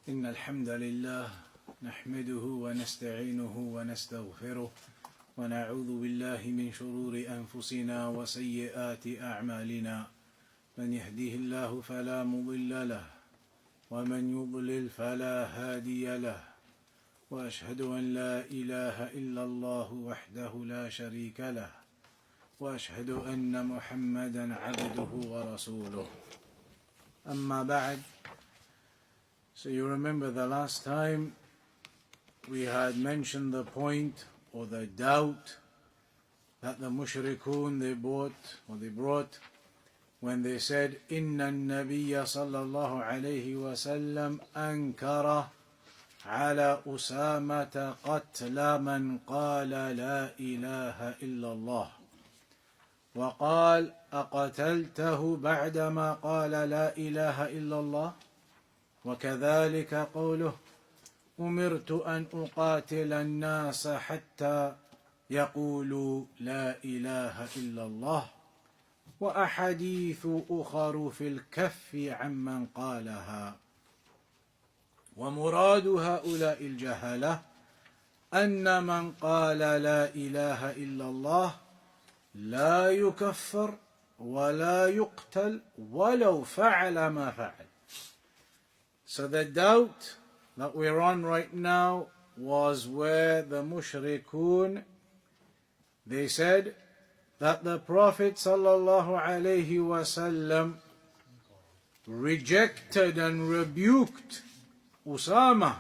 إن الحمد لله نحمده ونستعينه ونستغفره ونعوذ بالله من شرور أنفسنا وسيئات أعمالنا من يهديه الله فلا مضل له ومن يضلل فلا هادي له وأشهد أن لا إله إلا الله وحده لا شريك له وأشهد أن محمدا عبده ورسوله أما بعد. So you remember the last time we had mentioned the point or the doubt that the mushrikun they brought when they said Inna an-Nabiyya sallallahu alayhi wa sallam ankara ala Usamata qatla man qala la ilaha illa Allah وقال أقتلته بعدما قال لا إله إلا الله وكذلك قوله أمرت أن أقاتل الناس حتى يقولوا لا إله إلا الله وأحاديث أخر في الكف عمن قالها. ومراد هؤلاء الجهلة أن من قال لا إله إلا الله لا يكفر ولا يقتل ولو فعل ما فعل. So the doubt that we're on right now was where the mushrikun, they said that the Prophet sallallahu alaihi wasallam rejected and rebuked Usama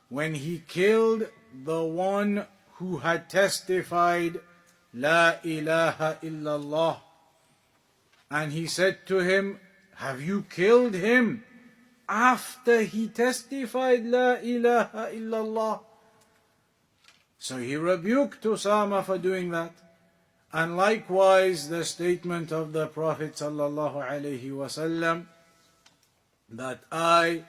when he killed the one who had testified La ilaha illallah, and he said to him, have you killed him after he testified La ilaha illallah? So he rebuked Usama for doing that. And likewise the statement of the Prophet sallallahu alaihi wasallam that I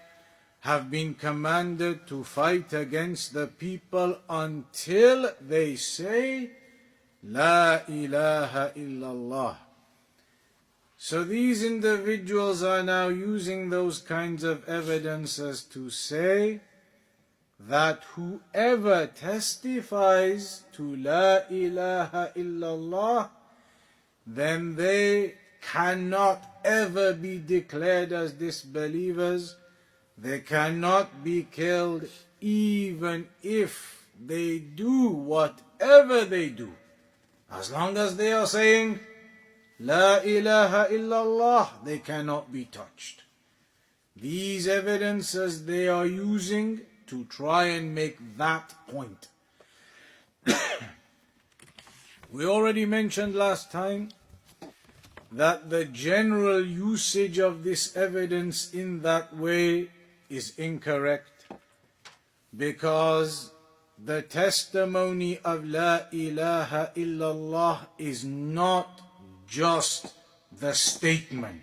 have been commanded to fight against the people until they say La ilaha illallah. So these individuals are now using those kinds of evidences to say that whoever testifies to La ilaha illallah, then they cannot ever be declared as disbelievers. They cannot be killed even if they do whatever they do. As long as they are saying La ilaha illallah, they cannot be touched. These evidences they are using to try and make that point. We already mentioned last time that the general usage of this evidence in that way is incorrect, because the testimony of La ilaha illallah is not just the statement.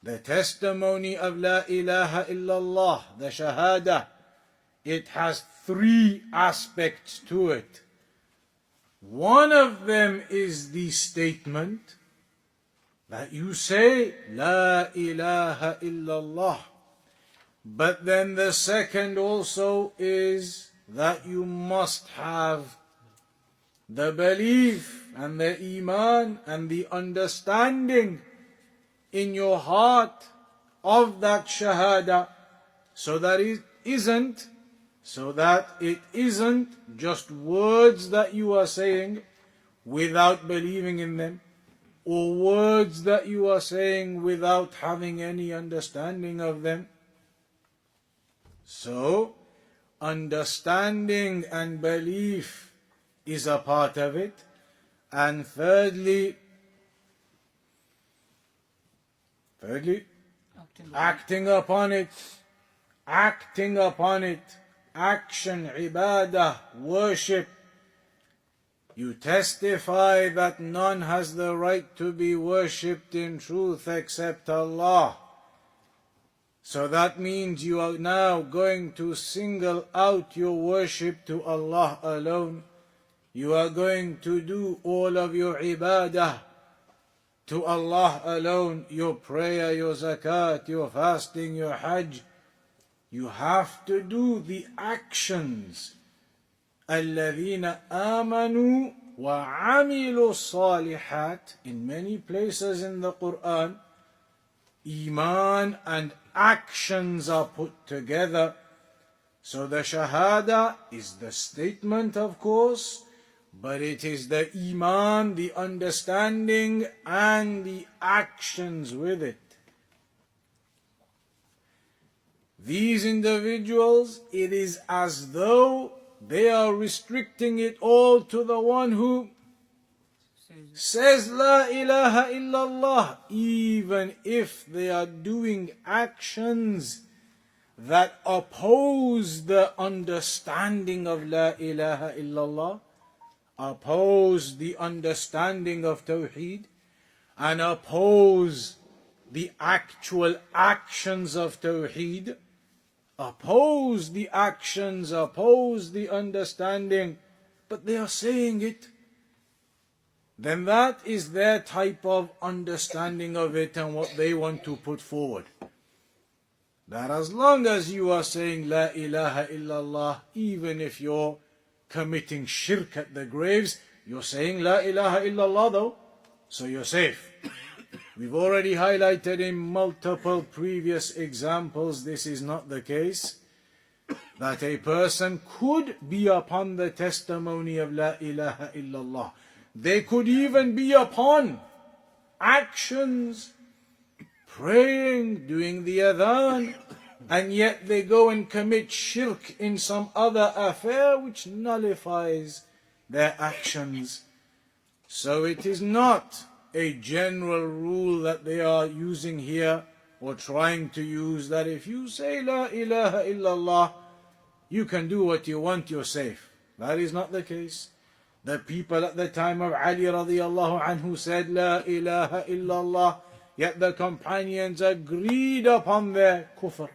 The testimony of La ilaha illallah, the shahada, it has three aspects to it. One of them is the statement that you say La ilaha illallah. But then the second also is that you must have the belief and the iman and the understanding in your heart of that shahada, so that it isn't just words that you are saying without believing in them, or words that you are saying without having any understanding of them. So, understanding and belief is a part of it. And thirdly, acting upon it, action, ibadah, worship. You testify that none has the right to be worshipped in truth except Allah. So that means you are now going to single out your worship to Allah alone. You are going to do all of your ibadah to Allah alone, your prayer, your zakat, your fasting, your hajj, You have to do the actions. الَّذِينَ آمَنُوا وَعَمِلُوا الصَّالِحَاتِ. In many places in the Quran, Iman and actions are put together. So the Shahada is the statement, of course, but it is the Iman, the understanding, and the actions with it. These individuals, it is as though they are restricting it all to the one who says La ilaha illallah, even if they are doing actions that oppose the understanding of La ilaha illallah, oppose the understanding of tawheed, and oppose the actual actions of tawheed, oppose the actions, oppose the understanding, but they are saying it, then that is their type of understanding of it and what they want to put forward. That as long as you are saying La ilaha illallah, even if you're committing shirk at the graves, you're saying La ilaha illallah though, so you're safe. We've already highlighted in multiple previous examples this is not the case, that a person could be upon the testimony of La ilaha illallah. They could even be upon actions, praying, doing the adhan, and yet they go and commit shirk in some other affair which nullifies their actions. So it is not a general rule that they are using here or trying to use, that if you say La ilaha illallah, you can do what you want, you're safe. That is not the case. The people at the time of Ali radiallahu anhu said La ilaha illallah, yet the companions agreed upon their kufr.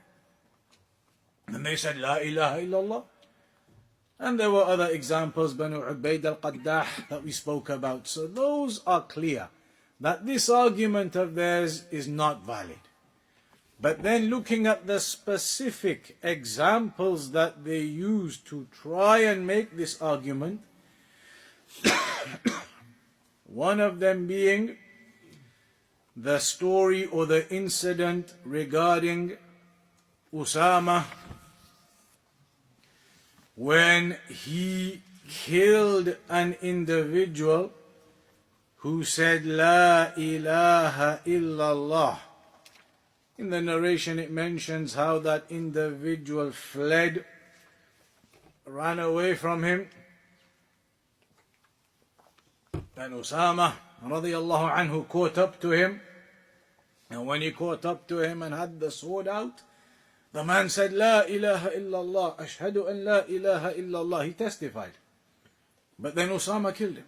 And they said La ilaha illallah. And there were other examples, Banu Ubayd al-Qaddah, that we spoke about. So those are clear, that this argument of theirs is not valid. But then looking at the specific examples that they use to try and make this argument, one of them being the story or the incident regarding Usama when he killed an individual who said La ilaha illallah. In the narration it mentions how that individual fled, ran away from him, and Usama radiallahu anhu caught up to him. And when he caught up to him and had the sword out, the man said La ilaha illallah, ashhadu an la ilaha illallah. He testified. But then Usama killed him,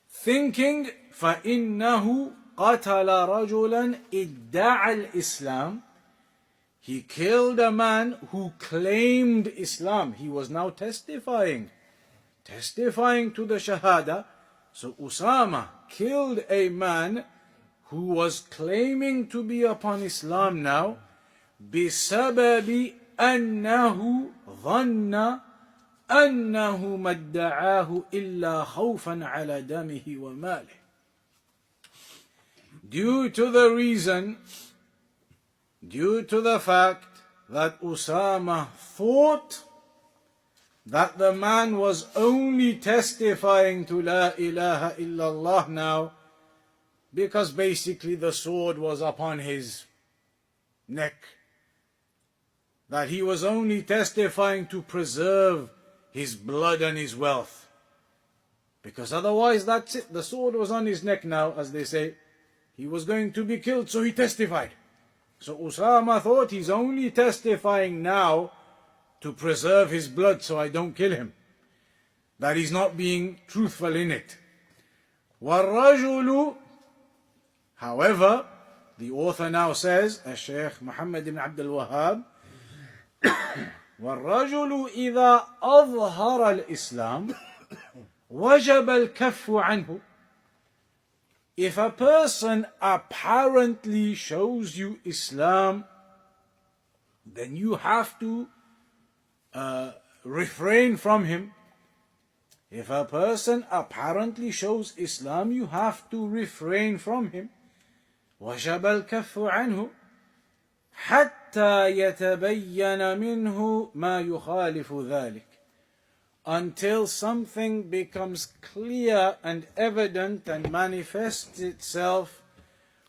thinking فَإِنَّهُ قَتَلَ رَجُلًا إِدَّعَ الْإِسْلَامِ. He killed a man who claimed Islam. He was now testifying to the Shahada. So Usama killed a man who was claiming to be upon Islam now, بِسَبَبِ أَنَّهُ ظَنَّ أَنَّهُ مَدَّعَاهُ إِلَّا خَوْفًا عَلَى دَمِهِ وَمَالِهِ. Due to the reason, due to the fact that Usama thought that the man was only testifying to La ilaha illallah now because basically the sword was upon his neck, that he was only testifying to preserve his blood and his wealth, because otherwise that's it, the sword was on his neck now, as they say, he was going to be killed, so he testified. So Usama thought he's only testifying now to preserve his blood so I don't kill him, that he's not being truthful in it. وَالرَّجُلُ, however, the author now says, Shaykh Mohammed ibn Abdul Wahaab, وَالرَّجُلُ إِذَا أَظْهَرَ الْإِسْلَامِ وَجَبَ الْكَفُّ عَنْهُ. If a person apparently shows you Islam, then you have to refrain from him. If a person apparently shows Islam, you have to refrain from him. وَجَبَ الْكَفُّ عَنْهُ حَتَّى يَتَبَيَّنَ مِنْهُ مَا يُخَالِفُ ذَلِكَ, until something becomes clear and evident and manifests itself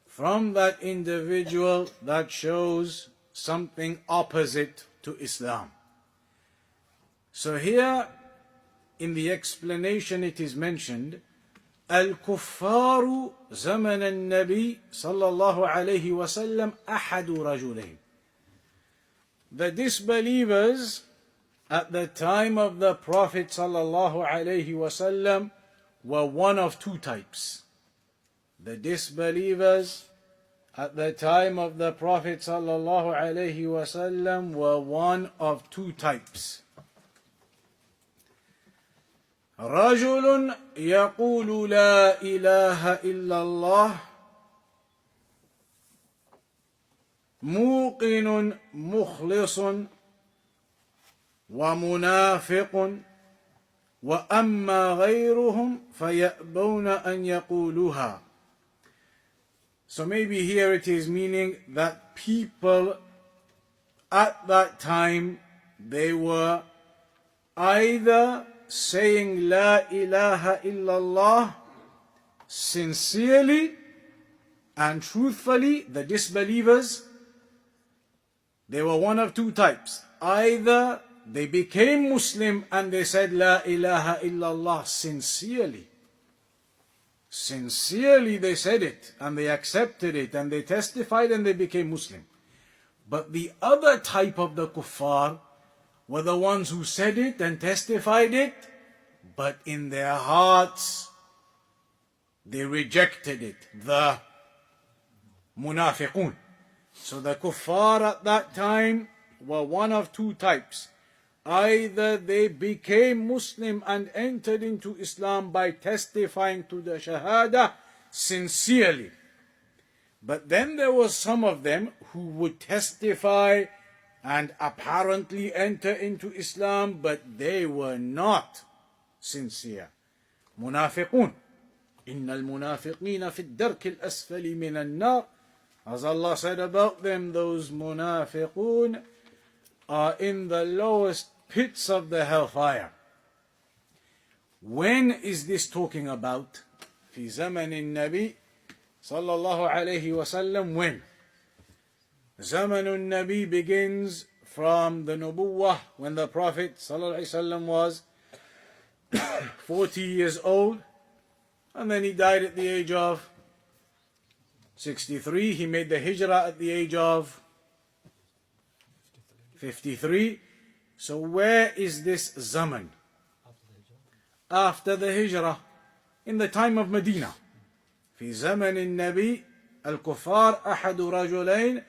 from that individual that shows something opposite to Islam. So here in the explanation it is mentioned, الكفار زمن النبي صلى الله عليه وسلم أحد رجلين. The disbelievers at the time of the Prophet صلى الله عليه وسلم were one of two types. The disbelievers at the time of the Prophet صلى الله عليه وسلم were one of two types. رجل يقول لا إله إلا الله موقن مخلص ومنافق وأما غيرهم فيأبون أن يقولوها. So maybe here it is meaning that people at that time, they were either saying La ilaha illallah sincerely and truthfully. The disbelievers, they were one of two types. Either they became Muslim and they said La ilaha illallah sincerely. Sincerely they said it and they accepted it and they testified and they became Muslim. But the other type of the kuffar were the ones who said it and testified it, but in their hearts they rejected it. The munafiqun. So the kuffar at that time were one of two types. Either they became Muslim and entered into Islam by testifying to the Shahada sincerely. But then there was some of them who would testify and apparently enter into Islam, but they were not sincere. Munafiqun. Innal munafiqina fi ad-darki al-asfali min an-nar. As Allah said about them, those munafiqun are in the lowest pits of the hellfire. When is this talking about? في زمن النبي صلى الله عليه وسلم. When? زمن النبي begins from the Nubuwwah, when the Prophet صلى الله عليه وسلم was 40 years old, and then he died at the age of 63. He made the hijrah at the age of 53. So where is this zaman? After the hijrah, in the time of Medina. في زمن النبي الكفار أحد رجلين.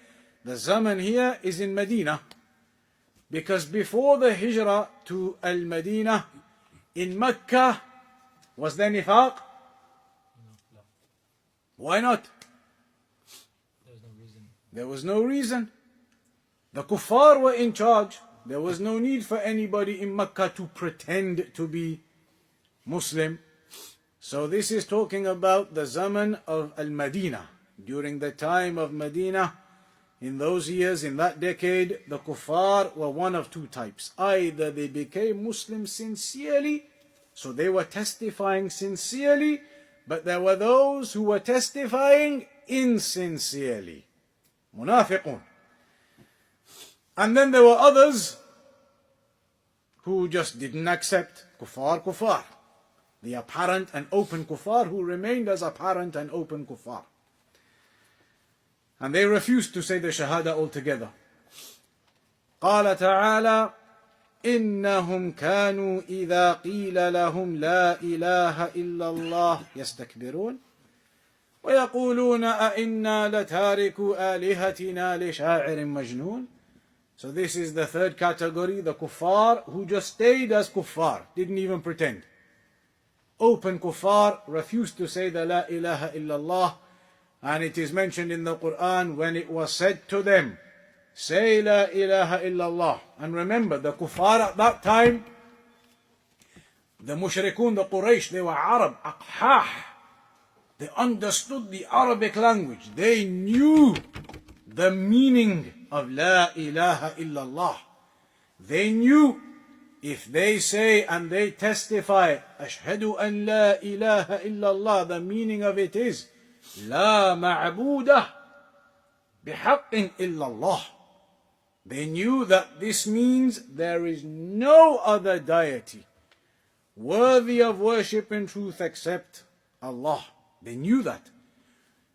The zaman here is in Medina, because before the hijrah to al-Medina, in Mecca, was there nifaq? Why not? There was no reason. The kuffar were in charge. There was no need for anybody in Mecca to pretend to be Muslim. So this is talking about the zaman of al-Madinah. During the time of Medina, in those years, in that decade, the kuffar were one of two types. Either they became Muslim sincerely, so they were testifying sincerely, but there were those who were testifying insincerely. Munafiqun. And then there were others who just didn't accept. Kuffar. The apparent and open kuffar who remained as apparent and open kuffar. And they refused to say the Shahada altogether. قال تعالى إنهم كانوا إذا قيل لهم لا إله إلا الله يستكبرون ويقولون أئنا لتاركو آلهتنا لشاعر مجنون. So this is the third category, the kuffar who just stayed as kuffar, didn't even pretend. Open kuffar refused to say the La ilaha illallah, and it is mentioned in the Quran when it was said to them, say La ilaha illallah. And remember, the kuffar at that time, the mushrikun, the Quraysh, they were Arab, aqhah. They understood the Arabic language. They knew the meaning of La ilaha illallah. They knew if they say and they testify, Ashhadu an la ilaha illallah, the meaning of it is, La ma'budah bihaqqin illallah. They knew that this means there is no other deity worthy of worship in truth except Allah. They knew that.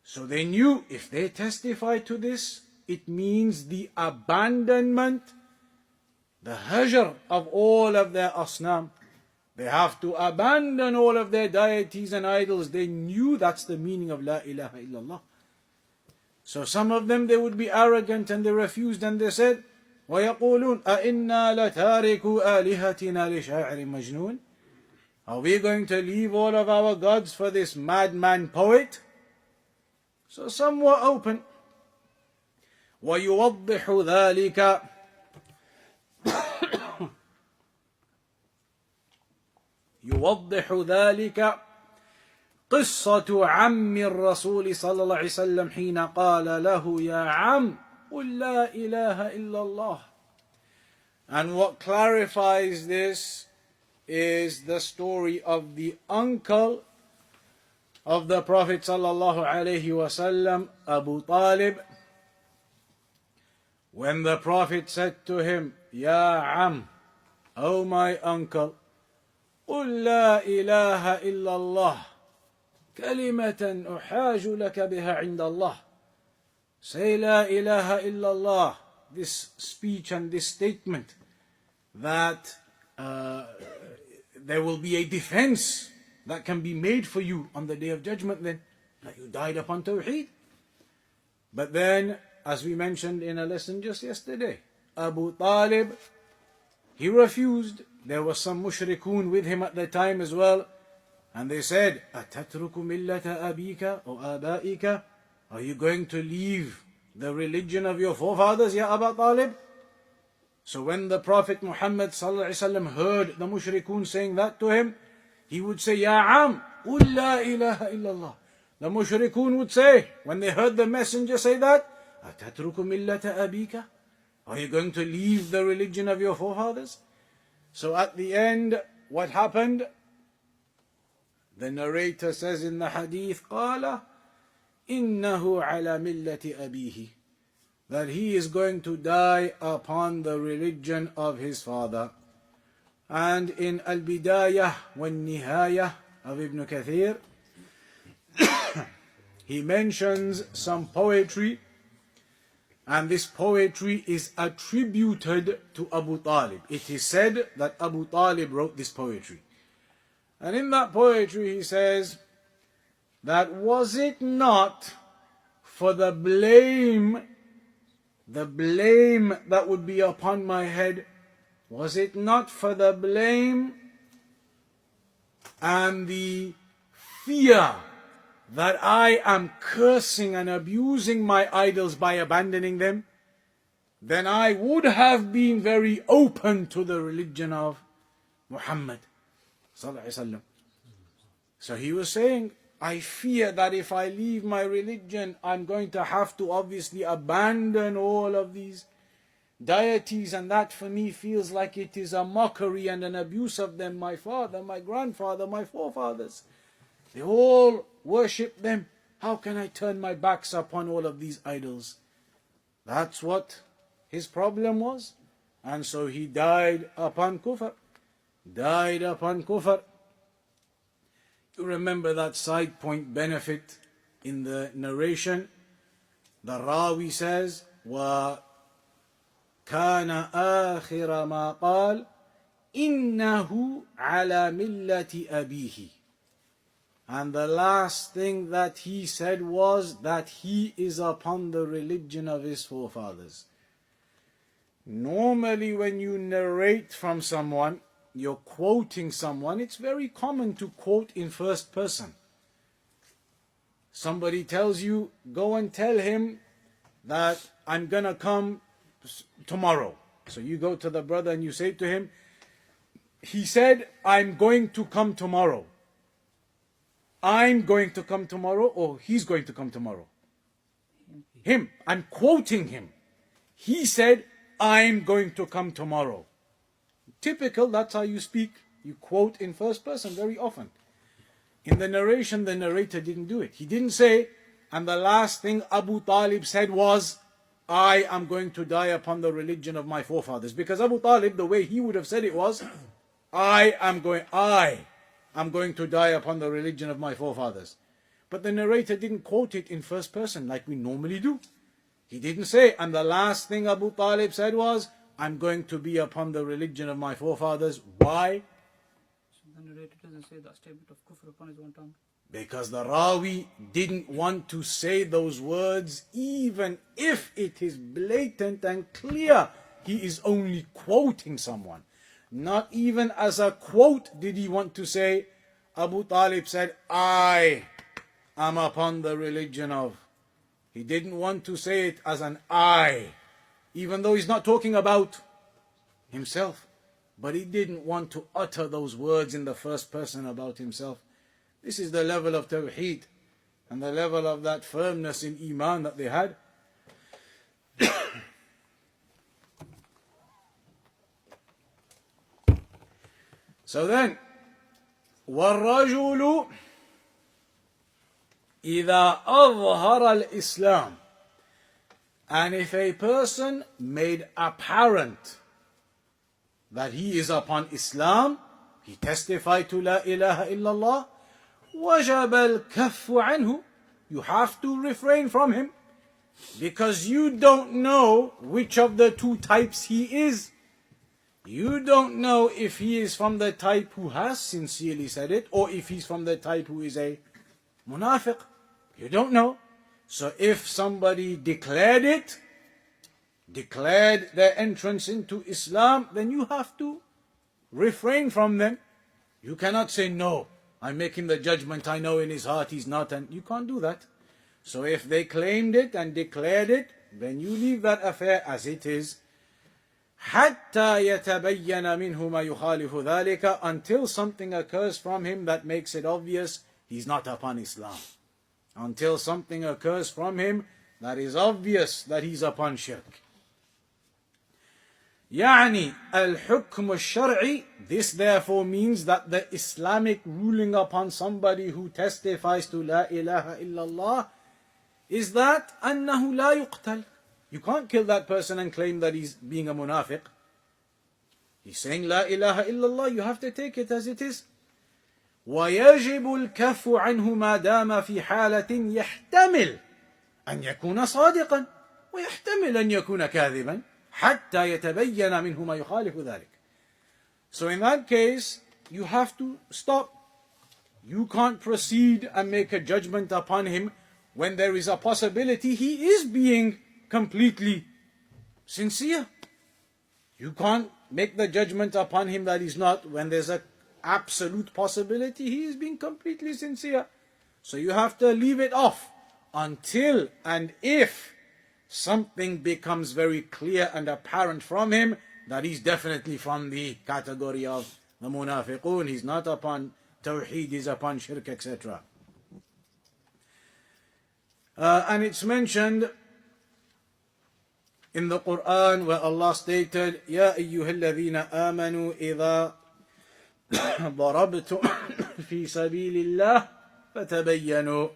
So they knew if they testify to this, it means the abandonment, the hajr of all of their asnam. They have to abandon all of their deities and idols. They knew that's the meaning of La ilaha illallah. So some of them, they would be arrogant and they refused and they said, وَيَقُولُونَ أَإِنَّا لَتَارِكُوا آلِهَتِنَا لِشَاعِرٍ مَجْنُونَ. Are we going to leave all of our gods for this madman poet? So some were open. وَيُوَضِّحُ ذَلِكَ يوضح ذلك قصة عم الرسول صلى الله عليه وسلم حين قال له يا عم قل لا إله إلا الله. And what clarifies this is the story of the uncle of the Prophet sallallahu alaihi wasallam, Abu Talib, when the Prophet said to him, Ya Am, O my uncle, قل لا إله إلا الله كلمة أحاج لك بها عند الله. Say La ilaha illallah, this speech and this statement, that there will be a defense that can be made for you on the Day of Judgment then, that you died upon tawheed. But then, as we mentioned in a lesson just yesterday, Abu Talib, he refused. There were some mushrikun with him at the time as well. And they said, أَتَتْرُكُ مِلَّةَ أَبِيكَ أو آبَائِكَ. Are you going to leave the religion of your forefathers, Ya Abu Talib? So when the Prophet Mohammed heard the mushrikun saying that to him, he would say, Ya Am, قُل لَا إِلَهَ إِلَّا اللَّهِ. The mushrikun would say, when they heard the messenger say that, أَتَتْرُكُ مِلَّةَ أَبِيكَ. Are you going to leave the religion of your forefathers? So at the end, what happened? The narrator says in the hadith, قال إنه على ملة أبيه, that he is going to die upon the religion of his father. And in Al-Bidayah وَالنِّهَايَةِ of Ibn Kathir, he mentions some poetry, and this poetry is attributed to Abu Talib. It is said that Abu Talib wrote this poetry. And in that poetry he says that was it not for the blame that would be upon my head, was it not for the blame and the fear that I am cursing and abusing my idols by abandoning them, then I would have been very open to the religion of Muhammad sallallahu alaihi wasallam. So he was saying, I fear that if I leave my religion, I'm going to have to obviously abandon all of these deities, and that for me feels like it is a mockery and an abuse of them. My father, my grandfather, my forefathers, they all worship them. How can I turn my backs upon all of these idols? That's what his problem was. And so he died upon kufr. Died upon kufr. You remember that side point benefit in the narration. The Rawi says, وَكَانَ آخِرَ مَا قَالَ إِنَّهُ عَلَى مِلَّةِ أَبِيهِ. And the last thing that he said was that he is upon the religion of his forefathers. Normally when you narrate from someone, you're quoting someone, it's very common to quote in first person. Somebody tells you, go and tell him that I'm going to come tomorrow. So you go to the brother and you say to him, he said, I'm going to come tomorrow. I'm going to come tomorrow, or he's going to come tomorrow? Him. I'm quoting him. He said, I'm going to come tomorrow. Typical, that's how you speak. You quote in first person very often. In the narration, the narrator didn't do it. He didn't say, and the last thing Abu Talib said was, I am going to die upon the religion of my forefathers. Because Abu Talib, the way he would have said it was, I am going to die upon the religion of my forefathers. But the narrator didn't quote it in first person like we normally do. He didn't say, and the last thing Abu Talib said was, I'm going to be upon the religion of my forefathers. Why? So the narrator doesn't say that statement of kufr upon his own tongue. Because the Rawi didn't want to say those words, even if it is blatant and clear he is only quoting someone. Not even as a quote did he want to say, Abu Talib said, I am upon the religion of. He didn't want to say it as an I, even though he's not talking about himself. But he didn't want to utter those words in the first person about himself. This is the level of tawheed and the level of that firmness in iman that they had. So then, وَالرَّجُلُ إِذَا أَظْهَرَ الْإِسْلَامِ. And if a person made apparent that he is upon Islam, he testified to La ilaha illallah, وَجَبَ الْكَفُّ عَنْهُ. You have to refrain from him, because you don't know which of the two types he is. You don't know if he is from the type who has sincerely said it, or if he's from the type who is a munafiq. You don't know. So if somebody declared it, declared their entrance into Islam, then you have to refrain from them. You cannot say, no, I'm making the judgment, I know in his heart he's not, and you can't do that. So if they claimed it and declared it, then you leave that affair as it is. حَتَّى يَتَبَيَّنَ مِنْهُ مَا يُخَالِفُ ذَلِكَ. Until something occurs from him that makes it obvious he's not upon Islam. Until something occurs from him that is obvious that he's upon shirk. يعني الحكم الشرعي. This therefore means that the Islamic ruling upon somebody who testifies to La ilaha illallah is that أنه لا يقتل. You can't kill that person and claim that he's being a munafiq. He's saying La ilaha illallah, you have to take it as it is. ويجب الكف عنه ما دام في حالة يحتمل أن يكون صادقا ويحتمل أن يكون كاذبا حتى يتبين منه ما يخالف ذلك. So in that case, you have to stop. You can't proceed and make a judgment upon him when there is a possibility he is being completely sincere. You can't make the judgment upon him that he's not when there's an absolute possibility he is being completely sincere. So you have to leave it off until and if something becomes very clear and apparent from him that he's definitely from the category of the munafiqun. He's not upon tawheed, he's upon shirk, etc. And it's mentioned in the Quran where Allah stated, يَا أَيُّهَا الَّذِينَ آمَنُوا إِذَا ضَرَبْتُمْ فِي سَبِيلِ اللَّهِ فَتَبَيَّنُوا.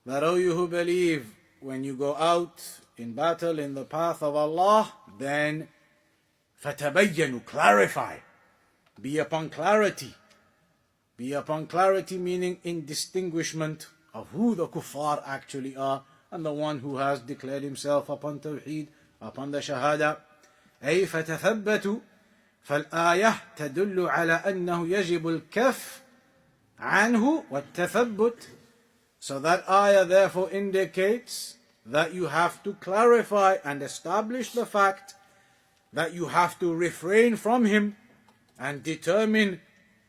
That, O you who believe, when you go out in battle in the path of Allah, then فَتَبَيَّنُوا, clarify. Be upon clarity. Be upon clarity meaning in distinguishment of who the kuffar actually are and the one who has declared himself upon tawheed, upon the shahada. أي فتثبتوا. فالآية تدل على أنه يجب الكف عنه والتثبت. So that ayah therefore indicates that you have to clarify and establish the fact that you have to refrain from him and determine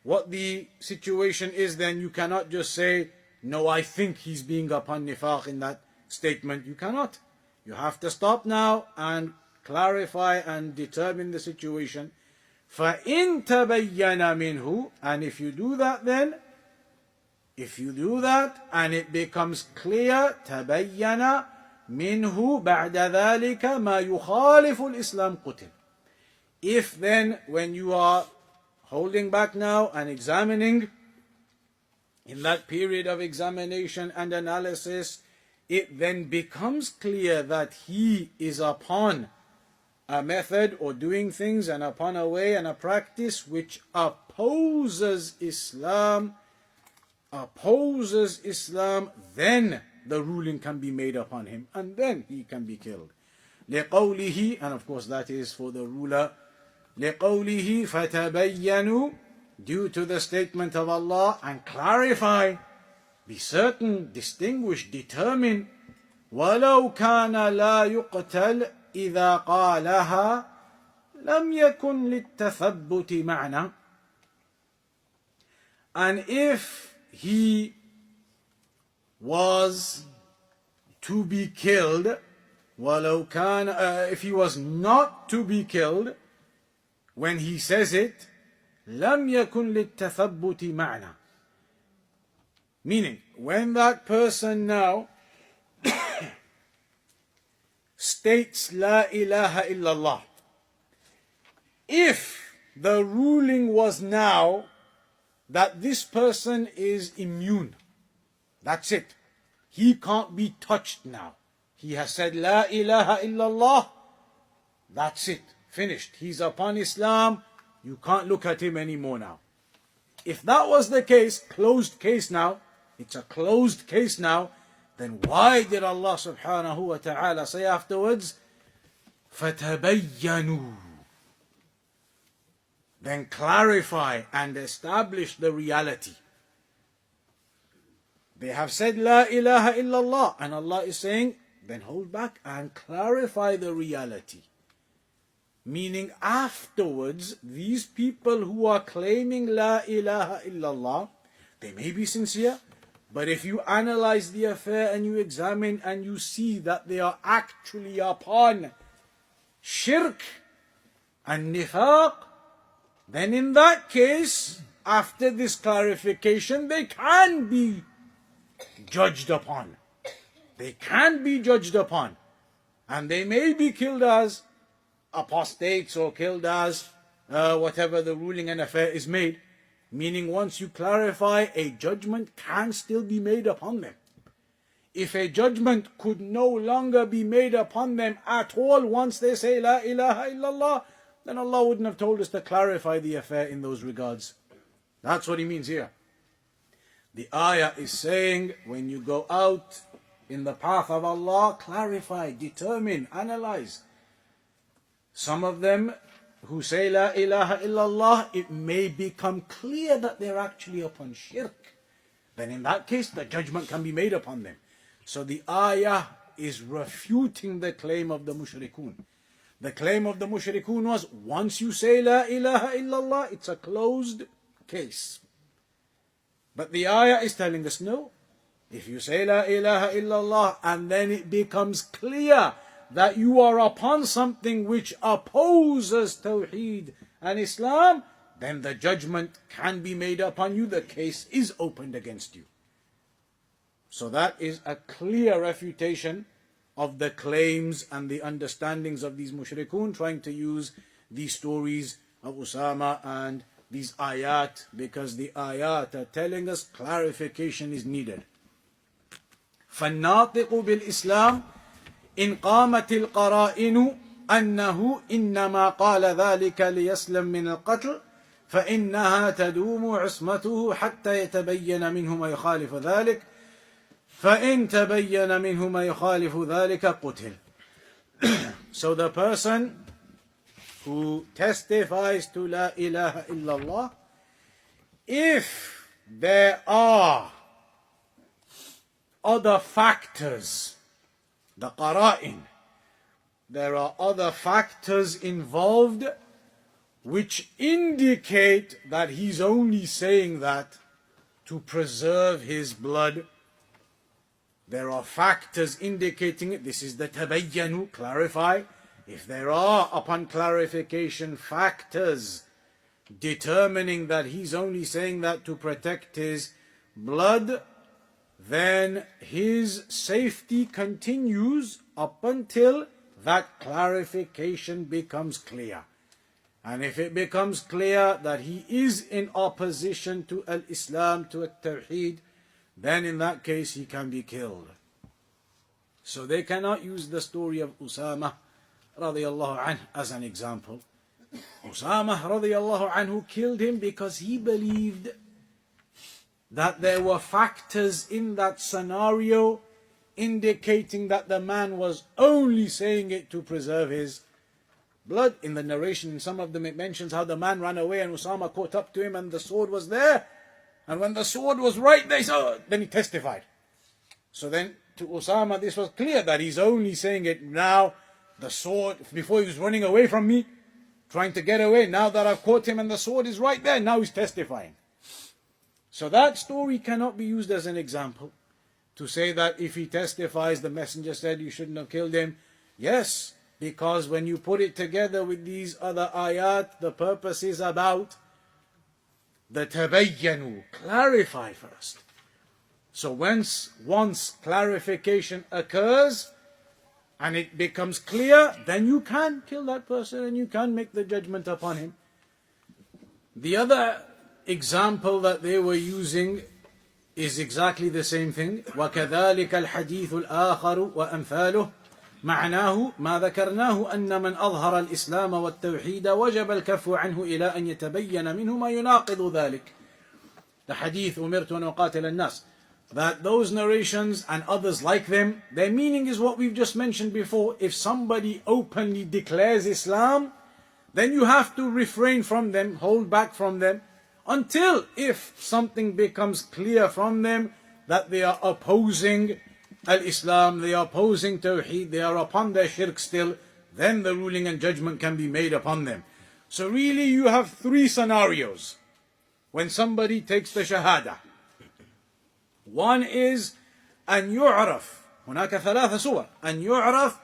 what the situation is. Then you cannot just say, no, I think he's being upon nifaq in that statement. You cannot. You have to stop now and clarify and determine the situation. فَإِن تَبَيَّنَ مِنْهُ, and if you do that and it becomes clear, تَبَيَّنَ مِنْهُ بَعْدَ ذَلِكَ مَا يُخَالِفُ الْإِسْلَامِ قُتِلْ. If then, when you are holding back now and examining, in that period of examination and analysis, it then becomes clear that he is upon a method or doing things and upon a way and a practice which opposes Islam, then the ruling can be made upon him and then he can be killed. لِقَوْلِهِ, and of course that is for the ruler, لِقَوْلِهِ فَتَبَيَّنُوا, due to the statement of Allah, and clarify, be certain, distinguish, determine, وَلَوْ كَانَ لَا يُقْتَلْ إِذَا قَالَهَا لَمْ يَكُنْ لِلتَّثَبُّتِ مَعْنَى. And if he was to be killed, وَلَوْ كَانَ, if he was not to be killed when he says it, لَمْ يَكُنْ لِلتَّثَبُّتِ مَعْنَى. Meaning, when that person now states La ilaha illallah, if the ruling was now that this person is immune, that's it, he can't be touched now, he has said La ilaha illallah, that's it, finished, he's upon Islam, you can't look at him anymore now. If that was the case, closed case now, it's a closed case now, then why did Allah subhanahu wa ta'ala say afterwards, فَتَبَيَّنُوا, then clarify and establish the reality. They have said La ilaha illallah, and Allah is saying, then hold back and clarify the reality. Meaning afterwards, these people who are claiming La ilaha illallah, they may be sincere, but if you analyze the affair and you examine and you see that they are actually upon shirk and nifaq, then in that case, after this clarification, they can be judged upon. They can be judged upon. And they may be killed as apostates or killed as whatever the ruling and affair is made. Meaning once you clarify, a judgment can still be made upon them. If a judgment could no longer be made upon them at all once they say La ilaha illallah, then Allah wouldn't have told us to clarify the affair in those regards. That's what he means here. The ayah is saying, when you go out in the path of Allah, clarify, determine, analyze. Some of them who say La ilaha illallah, it may become clear that they're actually upon shirk. Then in that case, the judgment can be made upon them. So the ayah is refuting the claim of the mushrikun. The claim of the mushrikun was, once you say La ilaha illallah, it's a closed case. But the ayah is telling us, no. If you say La ilaha illallah and then it becomes clear that you are upon something which opposes tawheed and Islam, then the judgment can be made upon you. The case is opened against you. So that is a clear refutation of the claims and the understandings of these mushrikun, trying to use these stories of Usama and these ayat, because the ayat are telling us clarification is needed. فَالنَّاطِقُ بِالْإِسْلَامِ إِنْ قَامَتِ الْقَرَائِنُ أَنَّهُ إِنَّمَا قَالَ ذَلِكَ لِيَسْلَمْ مِنَ الْقَتْلِ فَإِنَّهَا تَدُومُ عِصْمَتُهُ حَتَّى يَتَبَيَّنَ مِنْهُ مَا يُخَالِفُ ذَلِكَ فَإِنْ تَبَيَّنَ مِنْهُ مَا يُخَالِفُ ذَلِكَ قُتِلَ. So the person who testifies to La ilaha illallah, if there are other factors, the qara'in, there are other factors involved which indicate that he's only saying that to preserve his blood. There are factors indicating it. This is the tabayyanu, clarify. if there are, upon clarification, factors determining that he's only saying that to protect his blood, then his safety continues up until that clarification becomes clear. And if it becomes clear that he is in opposition to al-Islam, to tawheed, then in that case he can be killed. So they cannot use the story of Usama radiallahu anh as an example. Usama radiallahu anhu killed him because he believed that there were factors in that scenario indicating that the man was only saying it to preserve his blood. In the narration, in some of them it mentions how the man ran away and Usama caught up to him and the sword was there. And when the sword was right there, then he testified. So then to Usama this was clear that he's only saying it now. The sword, before he was running away from me, trying to get away, now that I've caught him and the sword is right there, now he's testifying. So that story cannot be used as an example to say that if he testifies, the messenger said you shouldn't have killed him. Yes, because when you put it together with these other ayat, the purpose is about the tabayyanu, clarify first. So once clarification occurs and it becomes clear, then you can kill that person and you can make the judgment upon him. The other example that they were using is exactly the same thing. وَكَذَلِكَ الْحَدِيثُ الْآخَرُ وَأَمْثَالُهُ معناه ما ذكرناه أن من أظهر الإسلام والتوحيد وجب الكف عنه إلى أن يتبين منه ما يناقض ذلك. The hadith أمرت أن أقاتل الناس. That those narrations and others like them, their meaning is what we've just mentioned before. If somebody openly declares Islam, then you have to refrain from them, hold back from them, until if something becomes clear from them that they are opposing al-Islam, they are opposing tawheed, they are upon their shirk still, then the ruling and judgment can be made upon them. So really you have three scenarios when somebody takes the shahada. One is أن يعرف هناك ثلاث صور أن يعرف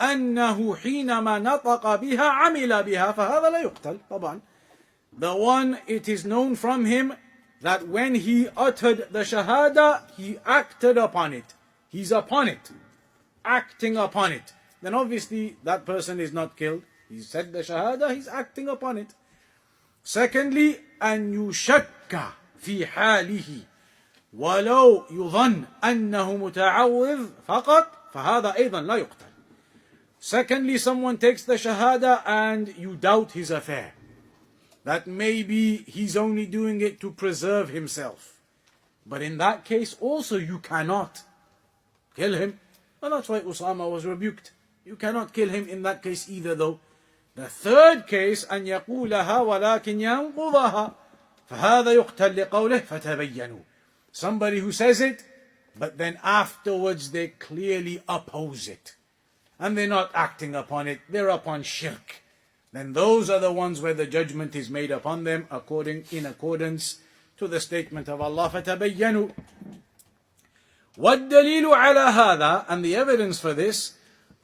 أنه حينما نطق بها عمل بها فهذا لا يقتل طبعا. The one, it is known from him that when he uttered the shahada, he acted upon it. He's upon it, acting upon it. Then obviously that person is not killed. He said the shahada, he's acting upon it. Secondly, أن يشك في حاله ولو يظن أنه متعوذ فقط فهذا أيضا لا يقتل. Secondly, someone takes the shahada and you doubt his affair, that maybe he's only doing it to preserve himself. But in that case also you cannot kill him. And that's why Usama was rebuked. You cannot kill him in that case either though. The third case أن يقولها ولكن ينقضها فهذا يقتل لقوله فتبينوا. Somebody who says it, but then afterwards they clearly oppose it. And they're not acting upon it, they're upon shirk. Then those are the ones where the judgment is made upon them in accordance to the statement of Allah, فَتَبَيَّنُوا. وَالدَّلِيلُ عَلَى هَذَا, and the evidence for this,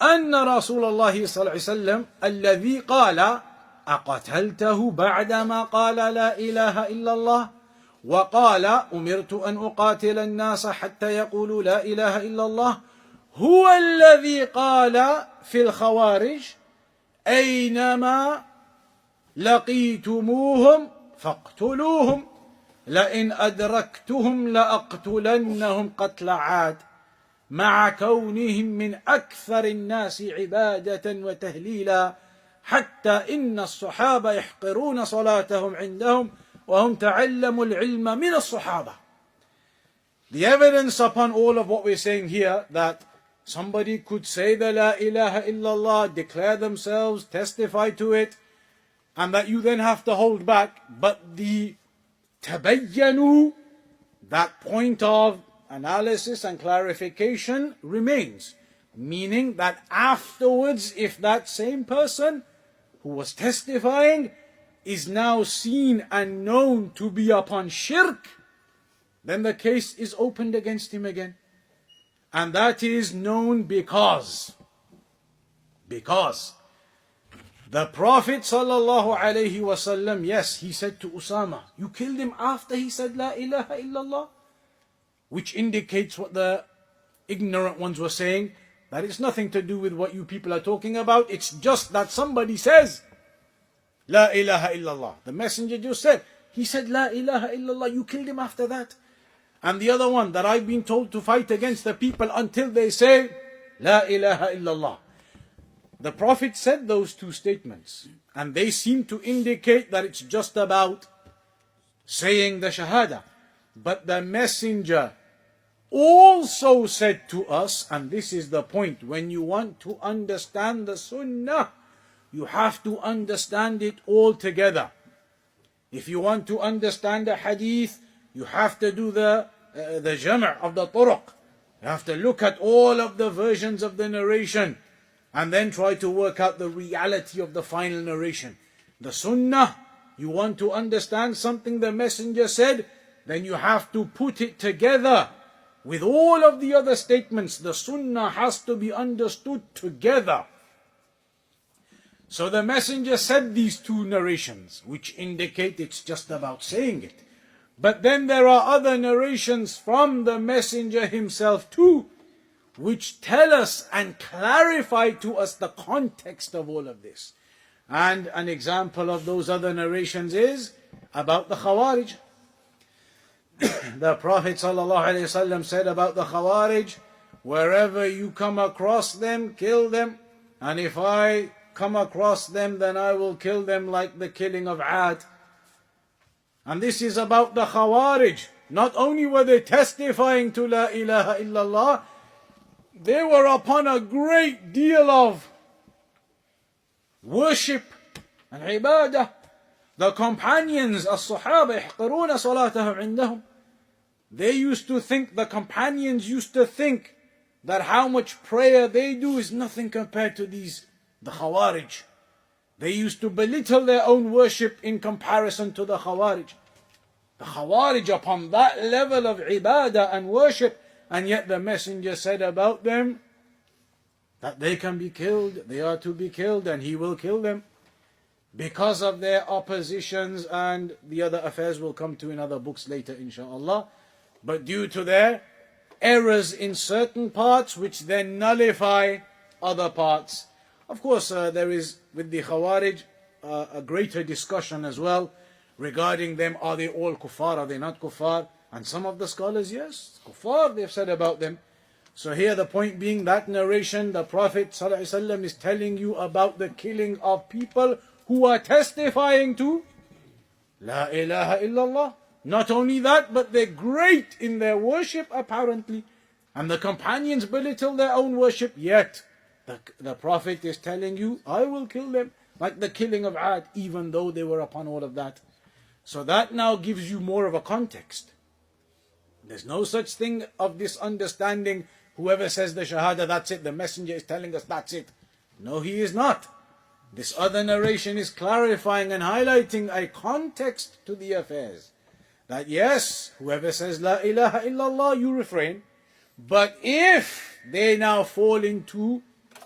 أن رسول الله صلى الله عليه وسلم الذي قال أقتلته بعدما قال لا إله إلا الله وقال أمرت أن أقاتل الناس حتى يقولوا لا إله إلا الله هو الذي قال في الخوارج أينما لقيتموهم فاقتلوهم لئن أدركتهم لأقتلنهم قتل عاد مع كونهم من أكثر الناس عبادة وتهليلا حتى إن الصحابة يحقرون صلاتهم عندهم وهم تعلموا العلم من الصحابة. The evidence upon all of what we're saying here, that somebody could say the La ilaha illallah, declare themselves, testify to it, and that you then have to hold back. But the tabayyanu, that point of analysis and clarification remains. Meaning that afterwards, if that same person who was testifying is now seen and known to be upon shirk, then the case is opened against him again. And that is known because The Prophet sallallahu alayhi wasallam, yes, he said to Usama, you killed him after he said La ilaha illallah, which indicates what the ignorant ones were saying, that it's nothing to do with what you people are talking about, it's just that somebody says La ilaha illallah. The messenger just said, he said La ilaha illallah, you killed him after that. And the other one, that I've been told to fight against the people until they say La ilaha illallah. The Prophet said those two statements, and they seem to indicate that it's just about saying the Shahada. But the messenger also said to us, and this is the point, when you want to understand the Sunnah, you have to understand it all together. If you want to understand a hadith, you have to do the jam' of the turuq. You have to look at all of the versions of the narration and then try to work out the reality of the final narration. The Sunnah, you want to understand something the messenger said, then you have to put it together with all of the other statements. The Sunnah has to be understood together. So the messenger said these two narrations, which indicate it's just about saying it. But then there are other narrations from the messenger himself too, which tell us and clarify to us the context of all of this. And an example of those other narrations is about the Khawarij. The Prophet ﷺ said about the Khawarij, wherever you come across them, kill them. And if I come across them, then I will kill them like the killing of Ad. And this is about the Khawarij. Not only were they testifying to La ilaha illallah, they were upon a great deal of worship and ibadah. The companions, as-Sahaba, يحقرون صلاتهم عندهم. They used to think, the companions used to think that how much prayer they do is nothing compared to the Khawarij. They used to belittle their own worship in comparison to the Khawarij. The Khawarij upon that level of ibadah and worship, and yet the messenger said about them that they can be killed, they are to be killed, and he will kill them because of their oppositions, and the other affairs will come to in other books later, inshaAllah. But due to their errors in certain parts, which then nullify other parts. Of course, there is with the Khawarij a greater discussion as well regarding them. Are they all kuffar? Are they not kuffar? And some of the scholars, yes, kuffar, they've said about them. So here the point being, that narration, the Prophet ﷺ is telling you about the killing of people who are testifying to La ilaha illallah. Not only that, but they're great in their worship apparently. And the companions belittle their own worship, yet the Prophet is telling you, I will kill them, like the killing of Ad, even though they were upon all of that. So that now gives you more of a context. There's no such thing of this understanding, whoever says the Shahada, that's it, the messenger is telling us that's it. No, he is not. This other narration is clarifying and highlighting a context to the affairs. That yes, whoever says La ilaha illallah, you refrain. But if they now fall into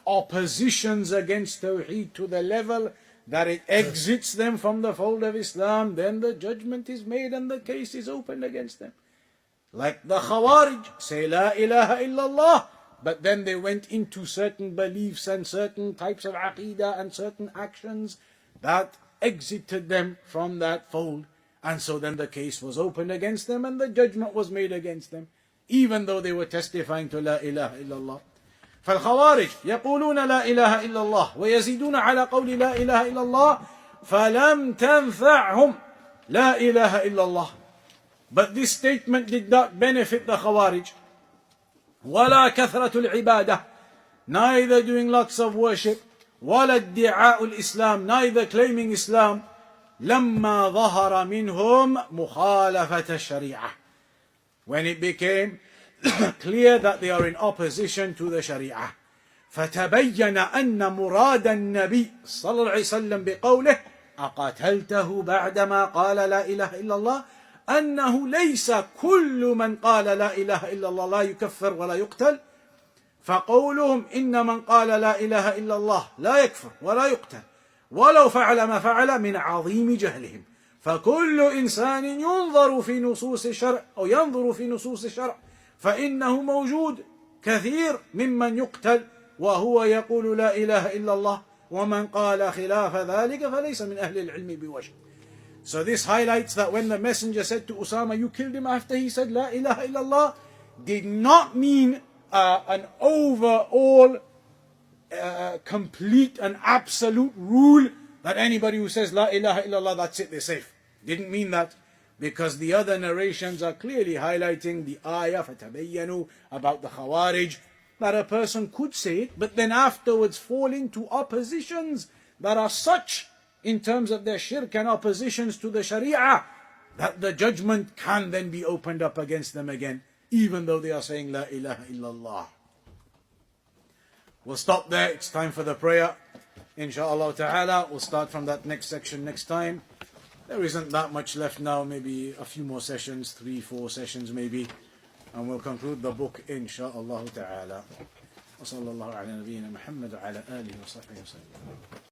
oppositions against tawheed to the level that it exits them from the fold of Islam, then the judgment is made and the case is opened against them. Like the Khawarij, say La ilaha illallah, but then they went into certain beliefs and certain types of aqidah and certain actions that exited them from that fold. And so then the case was opened against them and the judgment was made against them, even though they were testifying to La ilaha illallah. فالخوارج يقولون لا إله إلا الله ويزيدون على قول لا إله إلا الله فلم تنفعهم لا إله إلا الله. But this statement did not benefit the Khawarij. ولا كثرة العبادة, neither doing lots of worship, ولا ادعاء الإسلام, neither claiming Islam, لما ظهر منهم مخالفة الشريعة, when it became clear that they are in opposition to the Sharia. فتبين أن مراد النبي صلى الله عليه وسلم بقوله أقتلته بعدما قال لا إله إلا الله أنه ليس كل من قال لا إله إلا الله لا يكفر ولا يقتل، فقولهم إن من قال لا إله إلا الله لا يكفر ولا يقتل ولو فعل ما فعل من عظيم جهلهم. فكل إنسان ينظر في نصوص الشرع أو ينظر في نصوص الشرع فإنه موجود كثير ممن يقتل وهو يقول لا إله إلا الله، ومن قال خلاف ذلك فليس من أهل العلم بوجه. So this highlights that when the messenger said to Usama, you killed him after he said la ilaha illallah, did not mean an overall complete and absolute rule that anybody who says la ilaha illallah, that's it, they're safe. Didn't mean that, because the other narrations are clearly highlighting the ayah فَتَبَيَّنُوا about the Khawarij, that a person could say it but then afterwards fall into oppositions that are such in terms of their shirk and oppositions to the Sharia that the judgment can then be opened up against them again, even though they are saying la ilaha illallah. We'll stop there. It's time for the prayer. Insha'Allah ta'ala, we'll start from that next section next time. There isn't that much left now, maybe a few more sessions, 3-4 sessions maybe, and we'll conclude the book insha'Allah ta'ala. وصلى الله على نبينا محمد وعلى آله وصحبه وسلم.